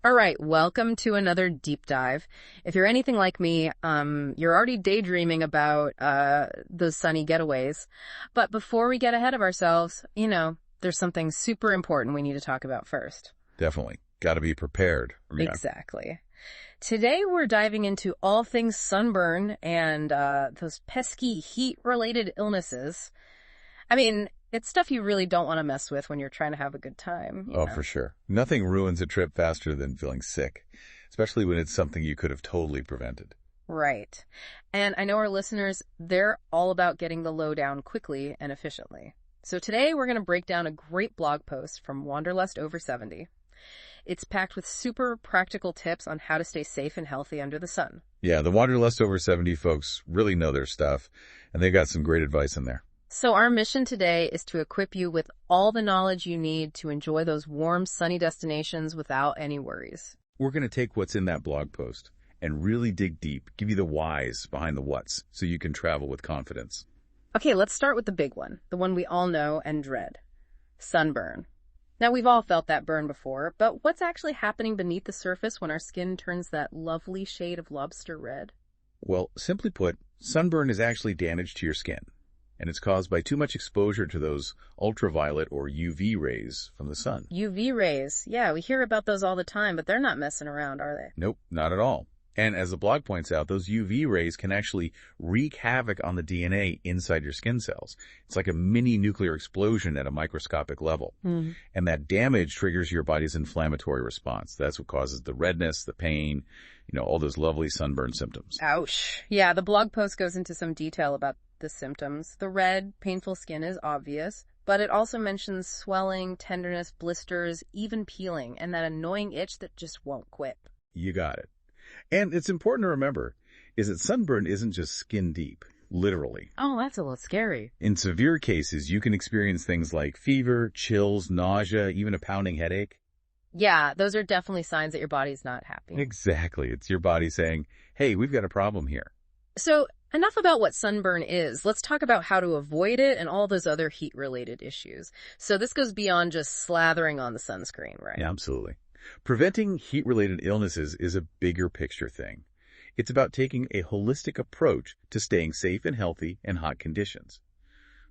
All right, welcome to another deep dive. If you're anything like me, you're already daydreaming about those sunny getaways. But before we get ahead of ourselves, there's something super important we need to talk about first. Definitely. Got to be prepared. Exactly. Today we're diving into all things sunburn and those pesky heat-related illnesses. I mean, it's stuff you really don't want to mess with when you're trying to have a good time. Oh, for sure. Nothing ruins a trip faster than feeling sick, especially when it's something you could have totally prevented. Right. And I know our listeners, they're all about getting the lowdown quickly and efficiently. So today we're going to break down a great blog post from Wanderlust Over 70. It's packed with super practical tips on how to stay safe and healthy under the sun. Yeah, the Wanderlust Over 70 folks really know their stuff, and they got some great advice in there. So our mission today is to equip you with all the knowledge you need to enjoy those warm, sunny destinations without any worries. We're going to take what's in that blog post and really dig deep, give you the whys behind the whats, so you can travel with confidence. Okay, let's start with the big one, the one we all know and dread. Sunburn. Now, we've all felt that burn before, but what's actually happening beneath the surface when our skin turns that lovely shade of lobster red? Well, simply put, sunburn is actually damage to your skin, and it's caused by too much exposure to those ultraviolet or UV rays from the sun. UV rays. Yeah, we hear about those all the time, but they're not messing around, are they? Nope, not at all. And as the blog points out, those UV rays can actually wreak havoc on the DNA inside your skin cells. It's like a mini nuclear explosion at a microscopic level. Mm-hmm. And that damage triggers your body's inflammatory response. That's what causes the redness, the pain, all those lovely sunburn symptoms. Ouch. Yeah, the blog post goes into some detail about the symptoms. The red, painful skin is obvious, but it also mentions swelling, tenderness, blisters, even peeling, and that annoying itch that just won't quit. You got it. And it's important to remember is that sunburn isn't just skin deep, literally. Oh, that's a little scary. In severe cases, you can experience things like fever, chills, nausea, even a pounding headache. Yeah, those are definitely signs that your body's not happy. Exactly. It's your body saying, hey, we've got a problem here. So enough about what sunburn is. Let's talk about how to avoid it and all those other heat-related issues. So this goes beyond just slathering on the sunscreen, right? Yeah, absolutely. Preventing heat-related illnesses is a bigger picture thing. It's about taking a holistic approach to staying safe and healthy in hot conditions.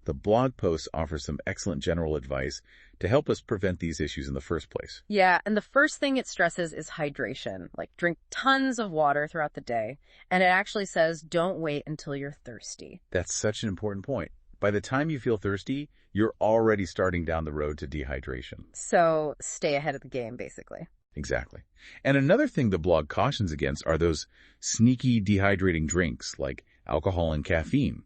The blog post offers some excellent general advice to help us prevent these issues in the first place. Yeah, and the first thing it stresses is hydration. Like, drink tons of water throughout the day. And it actually says don't wait until you're thirsty. That's such an important point. By the time you feel thirsty, you're already starting down the road to dehydration. So stay ahead of the game, basically. Exactly. And another thing the blog cautions against are those sneaky dehydrating drinks like alcohol and caffeine.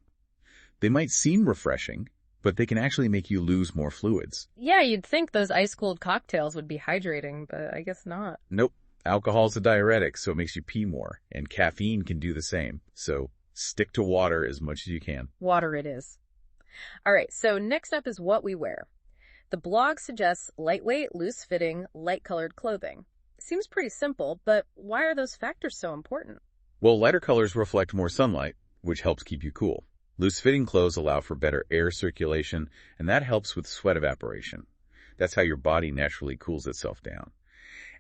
They might seem refreshing, but they can actually make you lose more fluids. Yeah, you'd think those ice-cold cocktails would be hydrating, but I guess not. Nope. Alcohol's a diuretic, so it makes you pee more, and caffeine can do the same. So stick to water as much as you can. Water it is. All right, so next up is what we wear. The blog suggests lightweight, loose-fitting, light-colored clothing. Seems pretty simple, but why are those factors so important? Well, lighter colors reflect more sunlight, which helps keep you cool. Loose-fitting clothes allow for better air circulation, and that helps with sweat evaporation. That's how your body naturally cools itself down.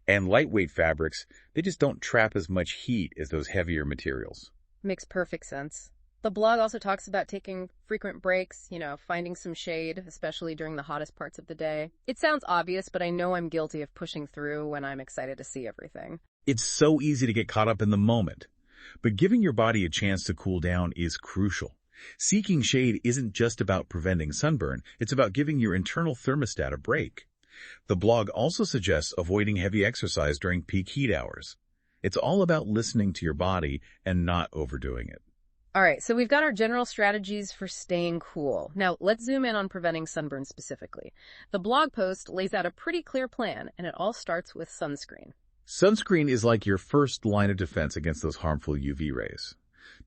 And lightweight fabrics, they just don't trap as much heat as those heavier materials. Makes perfect sense. The blog also talks about taking frequent breaks, finding some shade, especially during the hottest parts of the day. It sounds obvious, but I know I'm guilty of pushing through when I'm excited to see everything. It's so easy to get caught up in the moment. But giving your body a chance to cool down is crucial. Seeking shade isn't just about preventing sunburn, it's about giving your internal thermostat a break. The blog also suggests avoiding heavy exercise during peak heat hours. It's all about listening to your body and not overdoing it. All right, so we've got our general strategies for staying cool. Now, let's zoom in on preventing sunburn specifically. The blog post lays out a pretty clear plan, and it all starts with sunscreen. Sunscreen is like your first line of defense against those harmful UV rays.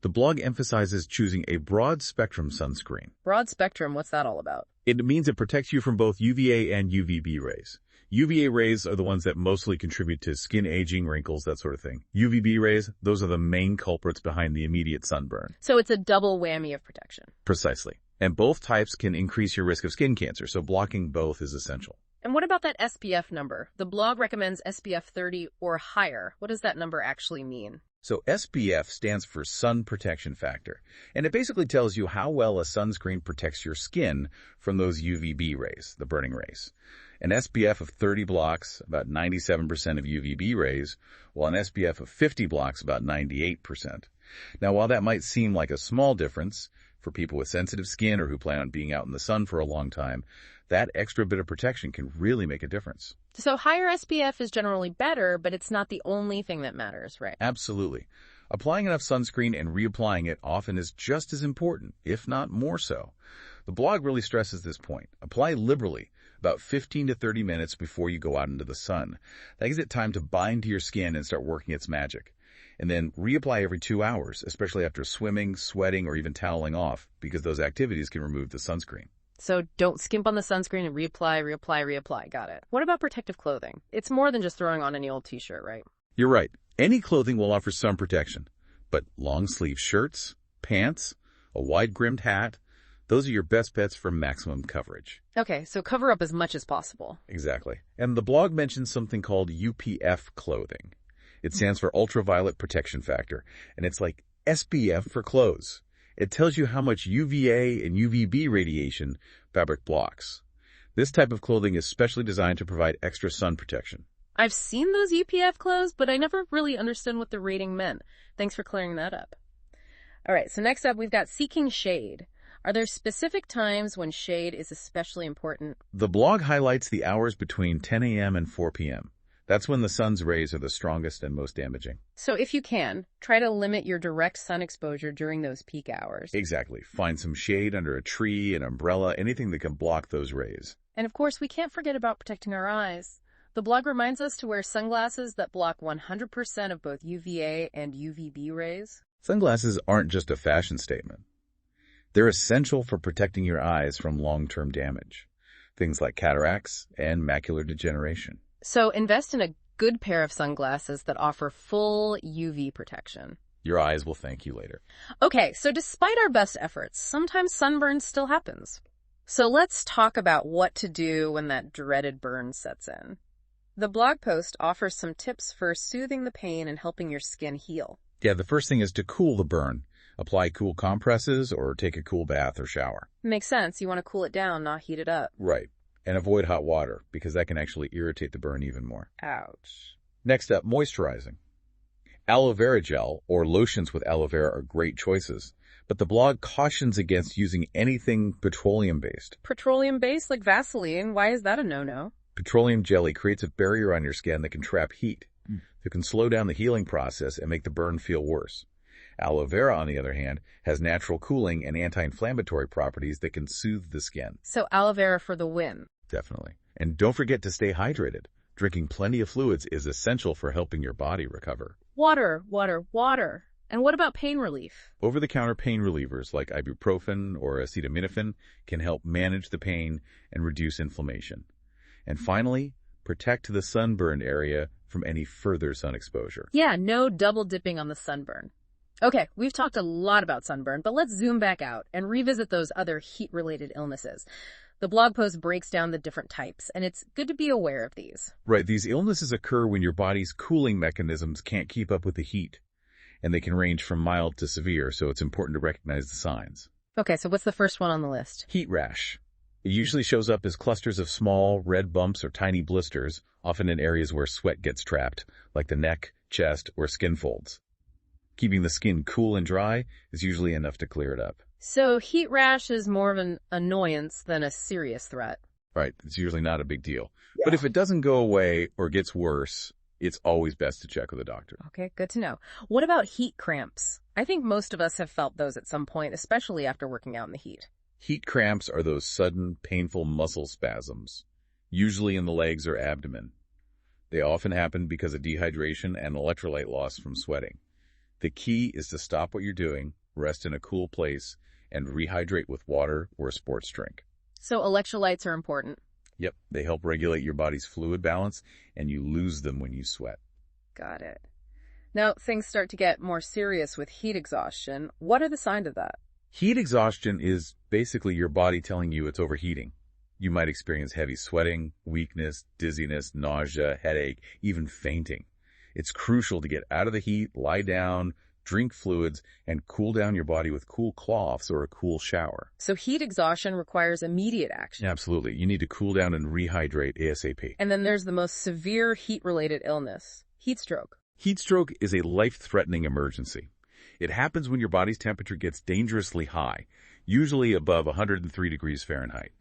The blog emphasizes choosing a broad-spectrum sunscreen. Broad spectrum, what's that all about? It means it protects you from both UVA and UVB rays. UVA rays are the ones that mostly contribute to skin aging, wrinkles, that sort of thing. UVB rays, those are the main culprits behind the immediate sunburn. So it's a double whammy of protection. Precisely. And both types can increase your risk of skin cancer, so blocking both is essential. And what about that SPF number? The blog recommends SPF 30 or higher. What does that number actually mean? So SPF stands for Sun Protection Factor, and it basically tells you how well a sunscreen protects your skin from those UVB rays, the burning rays. An SPF of 30 blocks about 97% of UVB rays, while an SPF of 50 blocks about 98%. Now, while that might seem like a small difference for people with sensitive skin or who plan on being out in the sun for a long time, that extra bit of protection can really make a difference. So higher SPF is generally better, but it's not the only thing that matters, right? Absolutely. Applying enough sunscreen and reapplying it often is just as important, if not more so. The blog really stresses this point. Apply liberally, about 15 to 30 minutes before you go out into the sun. That gives it time to bind to your skin and start working its magic. And then reapply every 2 hours, especially after swimming, sweating, or even toweling off, because those activities can remove the sunscreen. So don't skimp on the sunscreen and reapply. Got it. What about protective clothing? It's more than just throwing on any old t-shirt, right? You're right. Any clothing will offer some protection. But long-sleeve shirts, pants, a wide-brimmed hat, those are your best bets for maximum coverage. Okay, so cover up as much as possible. Exactly. And the blog mentions something called UPF clothing. It stands for Ultraviolet Protection Factor, and it's like SPF for clothes. It tells you how much UVA and UVB radiation fabric blocks. This type of clothing is specially designed to provide extra sun protection. I've seen those UPF clothes, but I never really understood what the rating meant. Thanks for clearing that up. All right, so next up we've got seeking shade. Are there specific times when shade is especially important? The blog highlights the hours between 10 a.m. and 4 p.m. That's when the sun's rays are the strongest and most damaging. So if you can, try to limit your direct sun exposure during those peak hours. Exactly. Find some shade under a tree, an umbrella, anything that can block those rays. And of course, we can't forget about protecting our eyes. The blog reminds us to wear sunglasses that block 100% of both UVA and UVB rays. Sunglasses aren't just a fashion statement. They're essential for protecting your eyes from long-term damage, things like cataracts and macular degeneration. So invest in a good pair of sunglasses that offer full UV protection. Your eyes will thank you later. Okay, so despite our best efforts, sometimes sunburn still happens. So let's talk about what to do when that dreaded burn sets in. The blog post offers some tips for soothing the pain and helping your skin heal. Yeah, the first thing is to cool the burn. Apply cool compresses or take a cool bath or shower. Makes sense. You want to cool it down, not heat it up. Right. And avoid hot water, because that can actually irritate the burn even more. Ouch. Next up, moisturizing. Aloe vera gel or lotions with aloe vera are great choices, but the blog cautions against using anything petroleum-based. Petroleum-based, like Vaseline? Why is that a no-no? Petroleum jelly creates a barrier on your skin that can trap heat. It can slow down the healing process and make the burn feel worse. Aloe vera, on the other hand, has natural cooling and anti-inflammatory properties that can soothe the skin. So aloe vera for the win. Definitely. And don't forget to stay hydrated. Drinking plenty of fluids is essential for helping your body recover. Water. And what about pain relief? Over-the-counter pain relievers like ibuprofen or acetaminophen can help manage the pain and reduce inflammation. And finally, protect the sunburned area from any further sun exposure. Yeah, no double dipping on the sunburn. Okay, we've talked a lot about sunburn, but let's zoom back out and revisit those other heat-related illnesses. The blog post breaks down the different types, and it's good to be aware of these. Right, these illnesses occur when your body's cooling mechanisms can't keep up with the heat, and they can range from mild to severe, so it's important to recognize the signs. Okay, so what's the first one on the list? Heat rash. It usually shows up as clusters of small, red bumps or tiny blisters, often in areas where sweat gets trapped, like the neck, chest, or skin folds. Keeping the skin cool and dry is usually enough to clear it up. So heat rash is more of an annoyance than a serious threat. Right, it's usually not a big deal. Yeah. But if it doesn't go away or gets worse, it's always best to check with a doctor. Okay, good to know. What about heat cramps? I think most of us have felt those at some point, especially after working out in the heat. Heat cramps are those sudden, painful muscle spasms, usually in the legs or abdomen. They often happen because of dehydration and electrolyte loss from sweating. The key is to stop what you're doing, rest in a cool place, and rehydrate with water or a sports drink. So electrolytes are important. Yep, they help regulate your body's fluid balance, and you lose them when you sweat. Got it. Now, things start to get more serious with heat exhaustion. What are the signs of that? Heat exhaustion is basically your body telling you it's overheating. You might experience heavy sweating, weakness, dizziness, nausea, headache, even fainting. It's crucial to get out of the heat, lie down, drink fluids, and cool down your body with cool cloths or a cool shower. So heat exhaustion requires immediate action. Absolutely. You need to cool down and rehydrate ASAP. And then there's the most severe heat-related illness, heat stroke. Heat stroke is a life-threatening emergency. It happens when your body's temperature gets dangerously high, usually above 103 degrees Fahrenheit.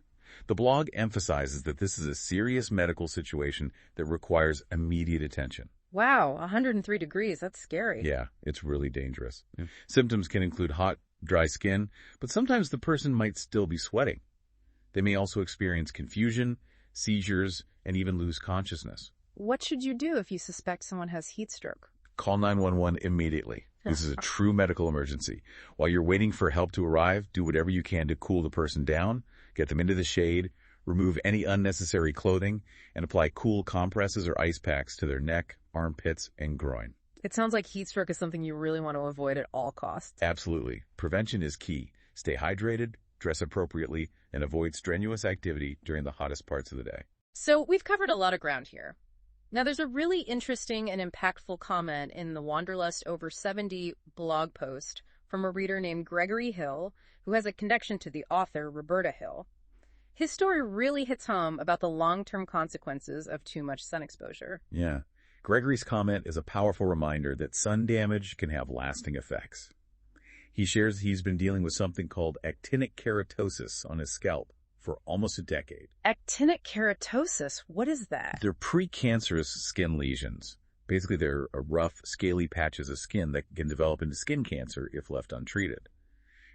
The blog emphasizes that this is a serious medical situation that requires immediate attention. Wow, 103 degrees, that's scary. Yeah, it's really dangerous. Symptoms can include hot, dry skin, but sometimes the person might still be sweating. They may also experience confusion, seizures, and even lose consciousness. What should you do if you suspect someone has heat stroke? Call 911 immediately. This is a true medical emergency. While you're waiting for help to arrive, do whatever you can to cool the person down, get them into the shade, remove any unnecessary clothing, and apply cool compresses or ice packs to their neck, armpits, and groin. It sounds like heat stroke is something you really want to avoid at all costs. Absolutely. Prevention is key. Stay hydrated, dress appropriately, and avoid strenuous activity during the hottest parts of the day. So we've covered a lot of ground here. Now, there's a really interesting and impactful comment in the Wanderlust Over 70 blog post from a reader named Gregory Hill, who has a connection to the author, Roberta Hill. His story really hits home about the long-term consequences of too much sun exposure. Yeah. Gregory's comment is a powerful reminder that sun damage can have lasting effects. He shares he's been dealing with something called actinic keratosis on his scalp for almost a decade. Actinic keratosis, what is that? They're precancerous skin lesions. Basically, they're rough, scaly patches of skin that can develop into skin cancer if left untreated.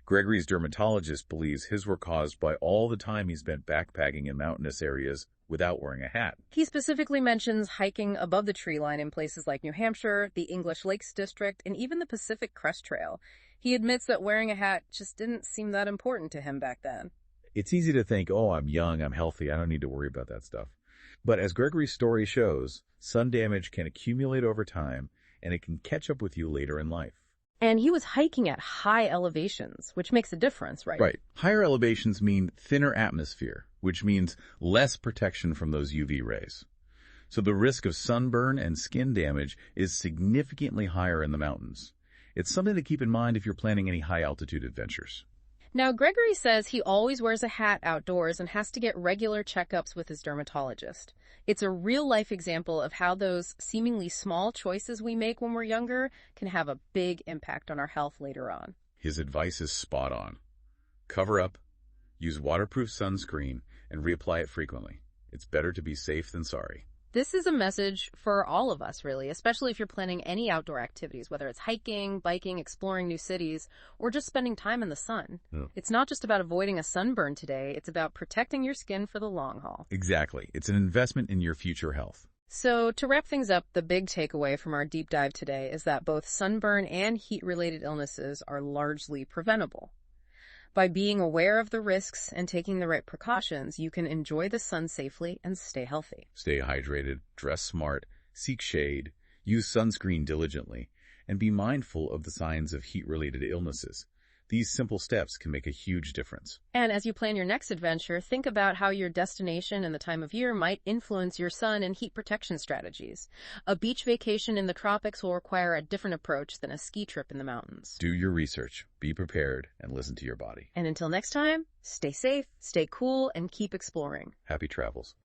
Gregory's dermatologist believes his were caused by all the time he spent backpacking in mountainous areas without wearing a hat. He specifically mentions hiking above the tree line in places like New Hampshire, the English Lakes District, and even the Pacific Crest Trail. He admits that wearing a hat just didn't seem that important to him back then. It's easy to think, oh, I'm young, I'm healthy, I don't need to worry about that stuff. But as Gregory's story shows, sun damage can accumulate over time, and it can catch up with you later in life. And he was hiking at high elevations, which makes a difference, right? Right. Higher elevations mean thinner atmosphere, which means less protection from those UV rays. So the risk of sunburn and skin damage is significantly higher in the mountains. It's something to keep in mind if you're planning any high-altitude adventures. Now, Gregory says he always wears a hat outdoors and has to get regular checkups with his dermatologist. It's a real-life example of how those seemingly small choices we make when we're younger can have a big impact on our health later on. His advice is spot on. Cover up, use waterproof sunscreen, and reapply it frequently. It's better to be safe than sorry. This is a message for all of us, really, especially if you're planning any outdoor activities, whether it's hiking, biking, exploring new cities, or just spending time in the sun. Yeah. It's not just about avoiding a sunburn today, it's about protecting your skin for the long haul. Exactly. It's an investment in your future health. So to wrap things up, the big takeaway from our deep dive today is that both sunburn and heat-related illnesses are largely preventable. By being aware of the risks and taking the right precautions, you can enjoy the sun safely and stay healthy. Stay hydrated, dress smart, seek shade, use sunscreen diligently, and be mindful of the signs of heat-related illnesses. These simple steps can make a huge difference. And as you plan your next adventure, think about how your destination and the time of year might influence your sun and heat protection strategies. A beach vacation in the tropics will require a different approach than a ski trip in the mountains. Do your research, be prepared, and listen to your body. And until next time, stay safe, stay cool, and keep exploring. Happy travels.